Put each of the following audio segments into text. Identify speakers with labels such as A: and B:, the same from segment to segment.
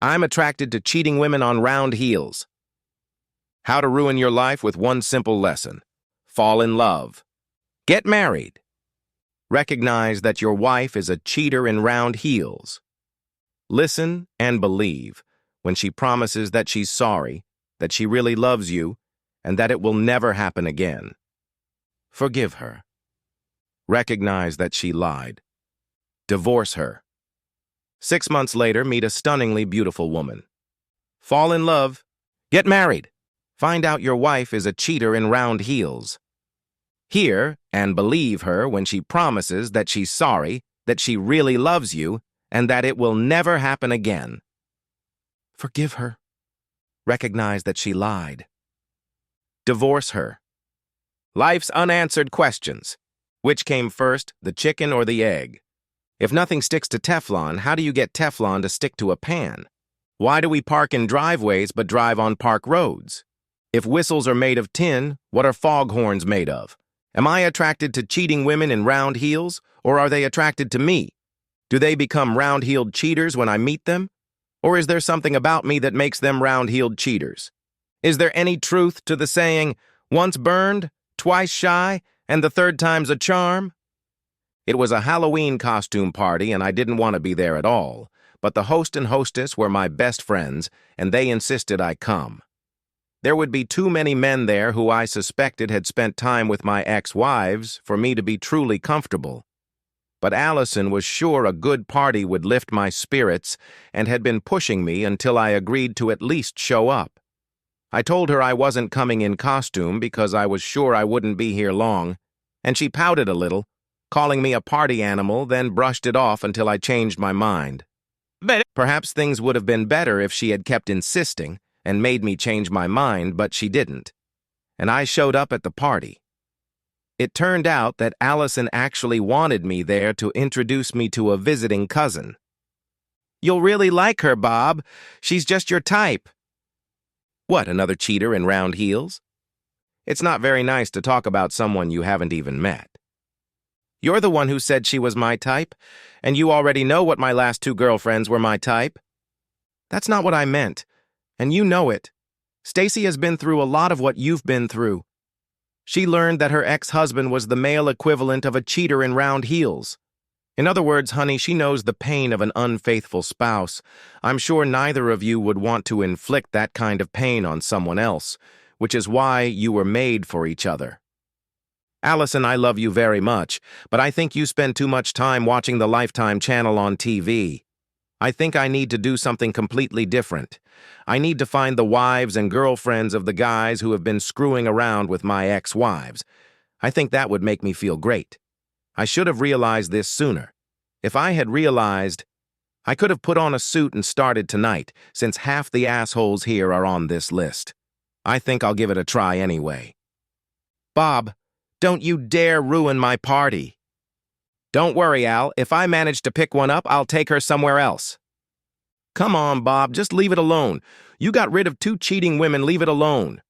A: I'm attracted to cheating women on round heels. How to ruin your life with one simple lesson. Fall in love. Get married. Recognize that your wife is a cheater in round heels. Listen and believe when she promises that she's sorry, that she really loves you, and that it will never happen again. Forgive her. Recognize that she lied. Divorce her. 6 months later, meet a stunningly beautiful woman. Fall in love. Get married. Find out your wife is a cheater in round heels. Hear and believe her when she promises that she's sorry, that she really loves you, and that it will never happen again. Forgive her. Recognize that she lied. Divorce her. Life's unanswered questions. Which came first, the chicken or the egg? If nothing sticks to Teflon, how do you get Teflon to stick to a pan? Why do we park in driveways but drive on park roads? If whistles are made of tin, what are foghorns made of? Am I attracted to cheating women in round heels, or are they attracted to me? Do they become round-heeled cheaters when I meet them? Or is there something about me that makes them round-heeled cheaters? Is there any truth to the saying, once burned, twice shy, and the third time's a charm? It was a Halloween costume party, and I didn't want to be there at all, but the host and hostess were my best friends, and they insisted I come. There would be too many men there who I suspected had spent time with my ex-wives for me to be truly comfortable. But Allison was sure a good party would lift my spirits and had been pushing me until I agreed to at least show up. I told her I wasn't coming in costume because I was sure I wouldn't be here long, and she pouted a little, calling me a party animal, then brushed it off until I changed my mind. Perhaps things would have been better if she had kept insisting and made me change my mind, but she didn't. And I showed up at the party. It turned out that Allison actually wanted me there to introduce me to a visiting cousin. You'll really like her, Bob. She's just your type. What, another cheater in round heels? It's not very nice to talk about someone you haven't even met. You're the one who said she was my type, and you already know what my last 2 girlfriends were my type. That's not what I meant, and you know it. Stacy has been through a lot of what you've been through. She learned that her ex-husband was the male equivalent of a cheater in round heels. In other words, honey, she knows the pain of an unfaithful spouse. I'm sure neither of you would want to inflict that kind of pain on someone else, which is why you were made for each other. Allison, I love you very much, but I think you spend too much time watching the Lifetime channel on TV. I think I need to do something completely different. I need to find the wives and girlfriends of the guys who have been screwing around with my ex-wives. I think that would make me feel great. I should have realized this sooner. If I had realized, I could have put on a suit and started tonight, since half the assholes here are on this list. I think I'll give it a try anyway. Bob, don't you dare ruin my party. Don't worry, Al. If I manage to pick one up, I'll take her somewhere else. Come on, Bob, just leave it alone. You got rid of 2 cheating women, leave it alone.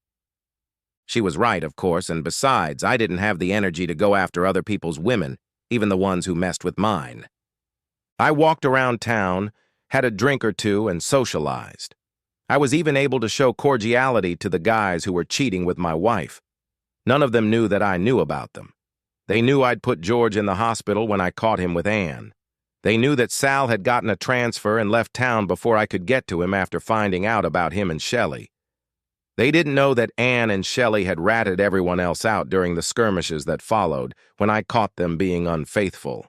A: She was right, of course, and besides, I didn't have the energy to go after other people's women, even the ones who messed with mine. I walked around town, had a drink or two, and socialized. I was even able to show cordiality to the guys who were cheating with my wife. None of them knew that I knew about them. They knew I'd put George in the hospital when I caught him with Anne. They knew that Sal had gotten a transfer and left town before I could get to him after finding out about him and Shelley. They didn't know that Anne and Shelley had ratted everyone else out during the skirmishes that followed when I caught them being unfaithful.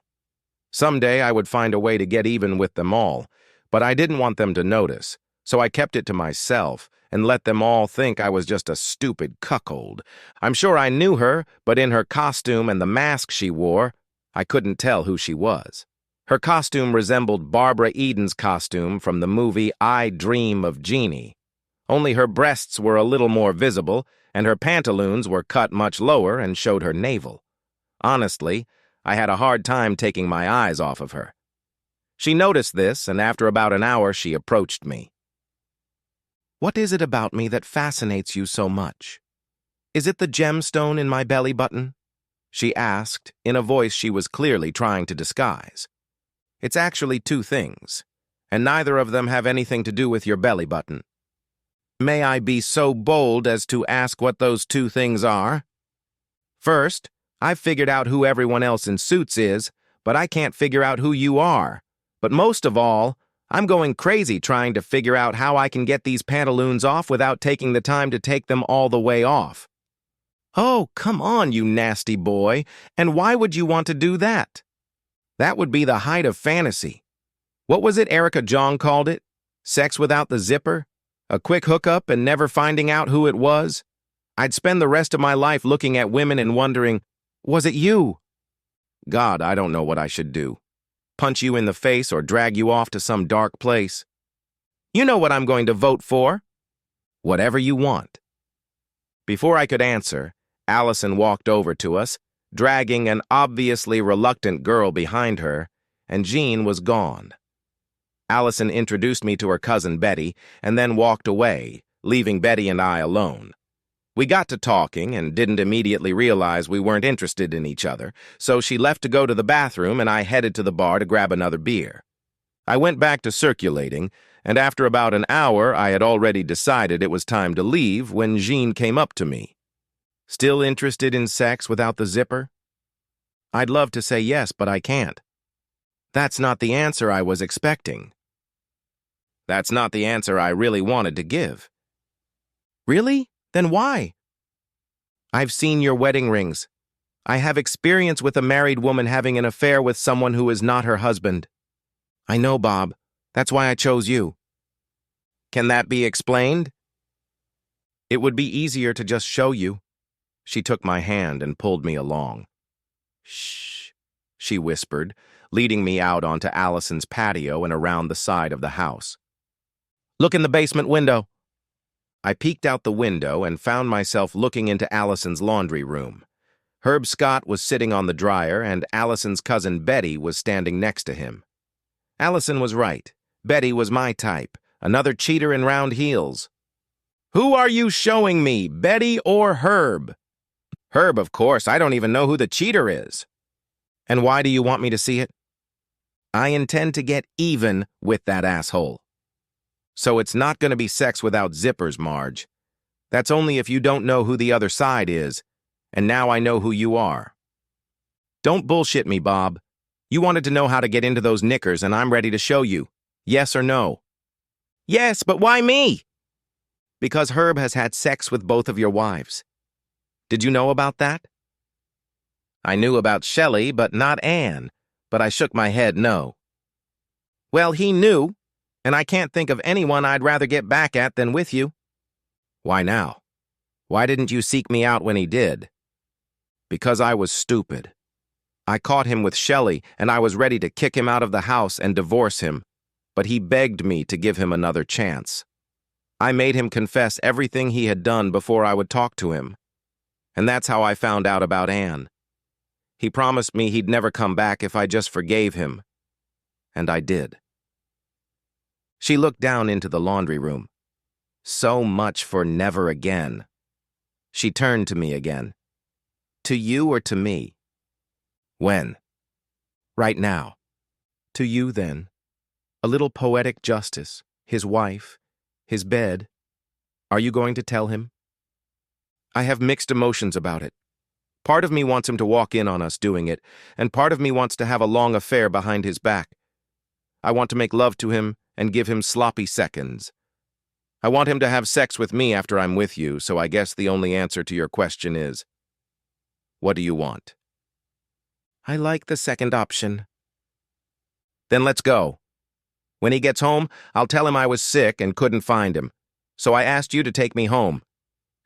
A: Someday I would find a way to get even with them all, but I didn't want them to notice, so I kept it to myself and let them all think I was just a stupid cuckold. I'm sure I knew her, but in her costume and the mask she wore, I couldn't tell who she was. Her costume resembled Barbara Eden's costume from the movie I Dream of Jeannie. Only her breasts were a little more visible, and her pantaloons were cut much lower and showed her navel. Honestly, I had a hard time taking my eyes off of her. She noticed this, and after about an hour she approached me. What is it about me that fascinates you so much? Is it the gemstone in my belly button? She asked, in a voice she was clearly trying to disguise. It's actually 2 things, and neither of them have anything to do with your belly button. May I be so bold as to ask what those two things are? First, I've figured out who everyone else in Suits is, but I can't figure out who you are. But most of all, I'm going crazy trying to figure out how I can get these pantaloons off without taking the time to take them all the way off. Oh, come on, you nasty boy. And why would you want to do that? That would be the height of fantasy. What was it Erica Jong called it? Sex without the zipper? A quick hookup and never finding out who it was? I'd spend the rest of my life looking at women and wondering, was it you? God, I don't know what I should do. Punch you in the face or drag you off to some dark place. You know what I'm going to vote for. Whatever you want. Before I could answer, Allison walked over to us, dragging an obviously reluctant girl behind her, and Jean was gone. Allison introduced me to her cousin Betty and then walked away, leaving Betty and I alone. We got to talking and didn't immediately realize we weren't interested in each other, so she left to go to the bathroom and I headed to the bar to grab another beer. I went back to circulating, and after about an hour I had already decided it was time to leave when Jean came up to me. Still interested in sex without the zipper? I'd love to say yes, but I can't. That's not the answer I was expecting. That's not the answer I really wanted to give. Really? Then why? I've seen your wedding rings. I have experience with a married woman having an affair with someone who is not her husband. I know, Bob. That's why I chose you. Can that be explained? It would be easier to just show you. She took my hand and pulled me along. Shh, she whispered, leading me out onto Allison's patio and around the side of the house. Look in the basement window. I peeked out the window and found myself looking into Allison's laundry room. Herb Scott was sitting on the dryer and Allison's cousin Betty was standing next to him. Allison was right. Betty was my type, another cheater in round heels. Who are you showing me, Betty or Herb? Herb, of course. I don't even know who the cheater is. And why do you want me to see it? I intend to get even with that asshole. So it's not going to be sex without zippers, Marge. That's only if you don't know who the other side is, and now I know who you are. Don't bullshit me, Bob. You wanted to know how to get into those knickers, and I'm ready to show you. Yes or no? Yes, but why me? Because Herb has had sex with both of your wives. Did you know about that? I knew about Shelley, but not Anne, but I shook my head no. Well, he knew, and I can't think of anyone I'd rather get back at than with you. Why now? Why didn't you seek me out when he did? Because I was stupid. I caught him with Shelley, and I was ready to kick him out of the house and divorce him, but he begged me to give him another chance. I made him confess everything he had done before I would talk to him. And that's how I found out about Anne. He promised me he'd never come back if I just forgave him. And I did. She looked down into the laundry room. So much for never again. She turned to me again. To you or to me? When? Right now. To you, then. A little poetic justice, his wife, his bed. Are you going to tell him? I have mixed emotions about it. Part of me wants him to walk in on us doing it, and part of me wants to have a long affair behind his back. I want to make love to him and give him sloppy seconds. I want him to have sex with me after I'm with you, so I guess the only answer to your question is, what do you want? I like the second option. Then let's go. When he gets home, I'll tell him I was sick and couldn't find him, so I asked you to take me home.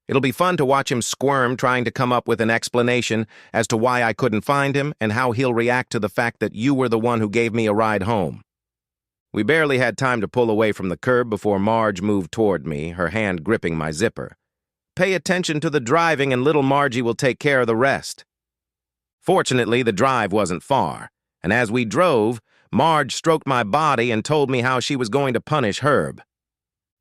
A: It'll be fun to watch him squirm trying to come up with an explanation as to why I couldn't find him and how he'll react to the fact that you were the one who gave me a ride home. We barely had time to pull away from the curb before Marge moved toward me, her hand gripping my zipper. Pay attention to the driving and little Margie will take care of the rest. Fortunately, the drive wasn't far, and as we drove, Marge stroked my body and told me how she was going to punish Herb.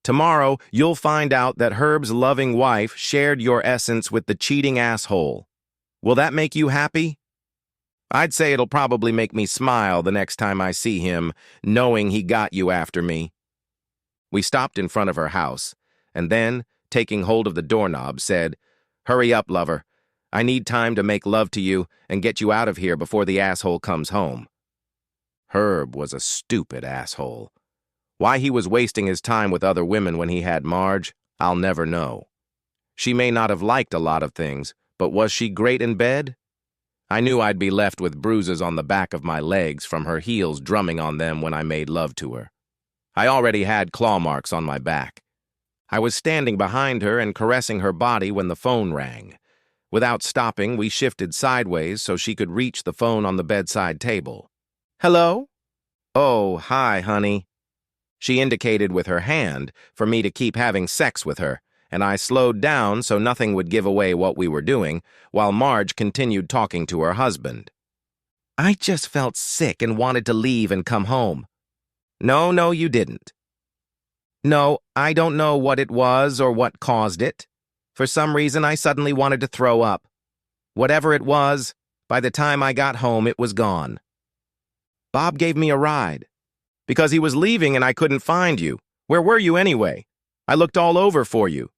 A: Tomorrow, you'll find out that Herb's loving wife shared your essence with the cheating asshole. Will that make you happy? I'd say it'll probably make me smile the next time I see him, knowing he got you after me. We stopped in front of her house, and then, taking hold of the doorknob, said, "Hurry up, lover. I need time to make love to you and get you out of here before the asshole comes home." Herb was a stupid asshole. Why he was wasting his time with other women when he had Marge, I'll never know. She may not have liked a lot of things, but was she great in bed? I knew I'd be left with bruises on the back of my legs from her heels drumming on them when I made love to her. I already had claw marks on my back. I was standing behind her and caressing her body when the phone rang. Without stopping, we shifted sideways so she could reach the phone on the bedside table. "Hello?" "Oh, hi, honey." She indicated with her hand for me to keep having sex with her, and I slowed down so nothing would give away what we were doing, while Marge continued talking to her husband. "I just felt sick and wanted to leave and come home." No, you didn't." "No, I don't know what it was or what caused it. For some reason, I suddenly wanted to throw up. Whatever it was, by the time I got home, it was gone. Bob gave me a ride. Because he was leaving and I couldn't find you. Where were you anyway? I looked all over for you."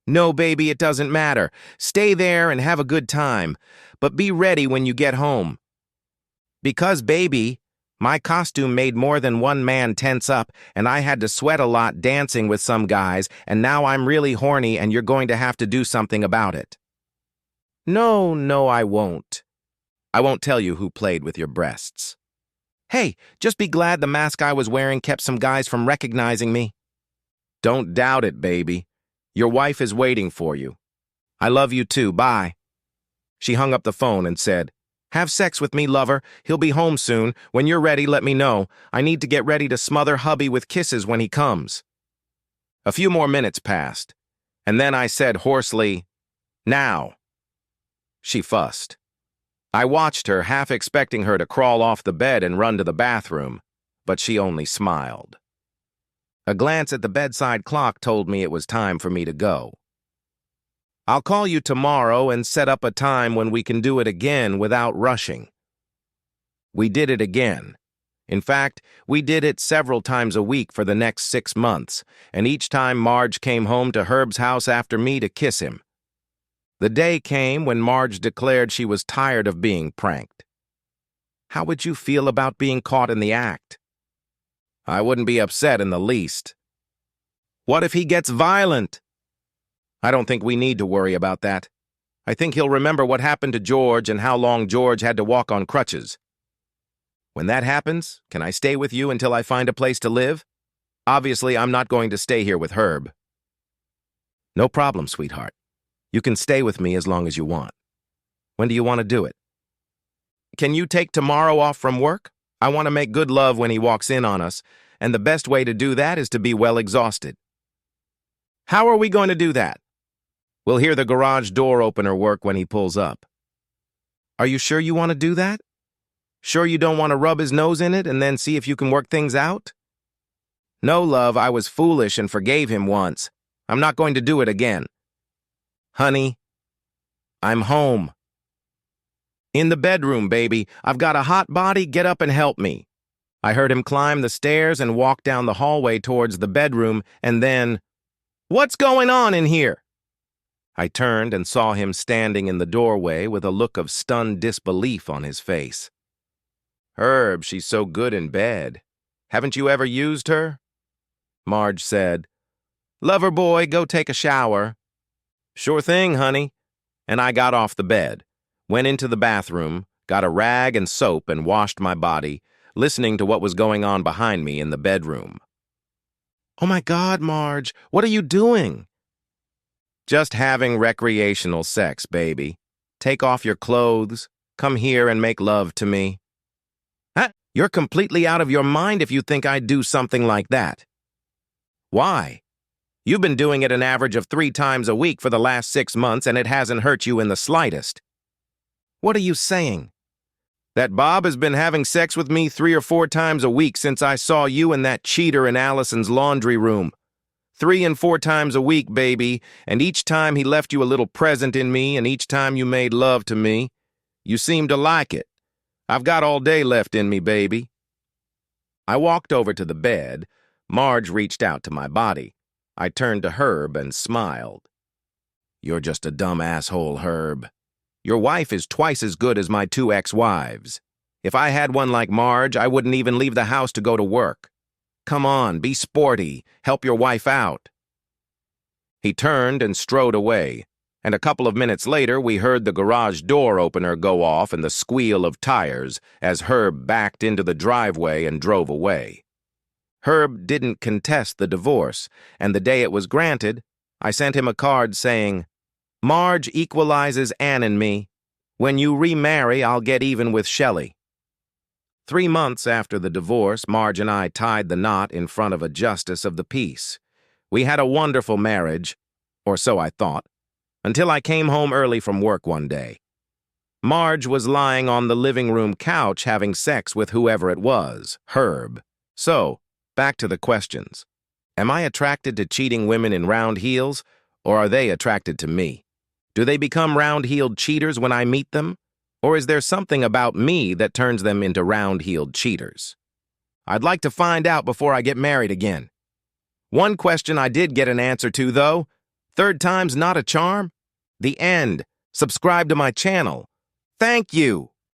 A: "No, baby, it doesn't matter. Stay there and have a good time. But be ready when you get home." "Because, baby, my costume made more than one man tense up, and I had to sweat a lot dancing with some guys, and now I'm really horny and you're going to have to do something about it." No, I won't. I won't tell you who played with your breasts. Hey, just be glad the mask I was wearing kept some guys from recognizing me. Don't doubt it, baby. Your wife is waiting for you. I love you too, bye. She hung up the phone and said, "Have sex with me, lover. He'll be home soon. When you're ready, let me know. I need to get ready to smother hubby with kisses when he comes." A few more minutes passed, and then I said hoarsely, "Now." She fussed. I watched her, half expecting her to crawl off the bed and run to the bathroom, but she only smiled. A glance at the bedside clock told me it was time for me to go. "I'll call you tomorrow and set up a time when we can do it again without rushing." We did it again. In fact, we did it several times a week for the next 6 months, and each time Marge came home to Herb's house after me to kiss him. The day came when Marge declared she was tired of being pranked. How would you feel about being caught in the act? I wouldn't be upset in the least. What if he gets violent? I don't think we need to worry about that. I think he'll remember what happened to George and how long George had to walk on crutches. When that happens, can I stay with you until I find a place to live? Obviously, I'm not going to stay here with Herb. No problem, sweetheart. You can stay with me as long as you want. When do you want to do it? Can you take tomorrow off from work? I want to make good love when he walks in on us, and the best way to do that is to be well exhausted. How are we going to do that? We'll hear the garage door opener work when he pulls up. Are you sure you want to do that? Sure you don't want to rub his nose in it and then see if you can work things out? No, love, I was foolish and forgave him once. I'm not going to do it again. Honey, I'm home. In the bedroom, baby. I've got a hot body. Get up and help me. I heard him climb the stairs and walk down the hallway towards the bedroom, and then, "What's going on in here?" I turned and saw him standing in the doorway with a look of stunned disbelief on his face. "Herb, she's so good in bed. Haven't you ever used her?" Marge said, "Lover boy, go take a shower." "Sure thing, honey." And I got off the bed, went into the bathroom, got a rag and soap and washed my body, listening to what was going on behind me in the bedroom. "Oh my God, Marge, what are you doing?" "Just having recreational sex, baby. Take off your clothes. Come here and make love to me." "Huh? You're completely out of your mind if you think I'd do something like that." "Why? You've been doing it an average of 3 times a week for the last 6 months, and it hasn't hurt you in the slightest." "What are you saying?" "That Bob has been having sex with me 3 or 4 times a week since I saw you and that cheater in Allison's laundry room. 3 and 4 times a week, baby, and each time he left you a little present in me, and each time you made love to me. You seem to like it. I've got all day left in me, baby. I walked over to the bed. Marge reached out to my body. I turned to Herb and smiled. You're just a dumb asshole, Herb. Your wife is twice as good as my 2 ex-wives. If I had one like Marge, I wouldn't even leave the house to go to work. Come on, be sporty. Help your wife out. He turned and strode away, and a couple of minutes later we heard the garage door opener go off and the squeal of tires as Herb backed into the driveway and drove away. Herb didn't contest the divorce, and the day it was granted, I sent him a card saying, Marge equalizes Ann and me. When you remarry, I'll get even with Shelley. 3 months after the divorce, Marge and I tied the knot in front of a justice of the peace. We had a wonderful marriage, or so I thought, until I came home early from work one day. Marge was lying on the living room couch having sex with whoever it was, Herb. So, back to the questions. Am I attracted to cheating women in round heels, or are they attracted to me? Do they become round-heeled cheaters when I meet them? Or is there something about me that turns them into round-heeled cheaters? I'd like to find out before I get married again. One question I did get an answer to, though. 3rd time's not a charm? The end. Subscribe to my channel. Thank you.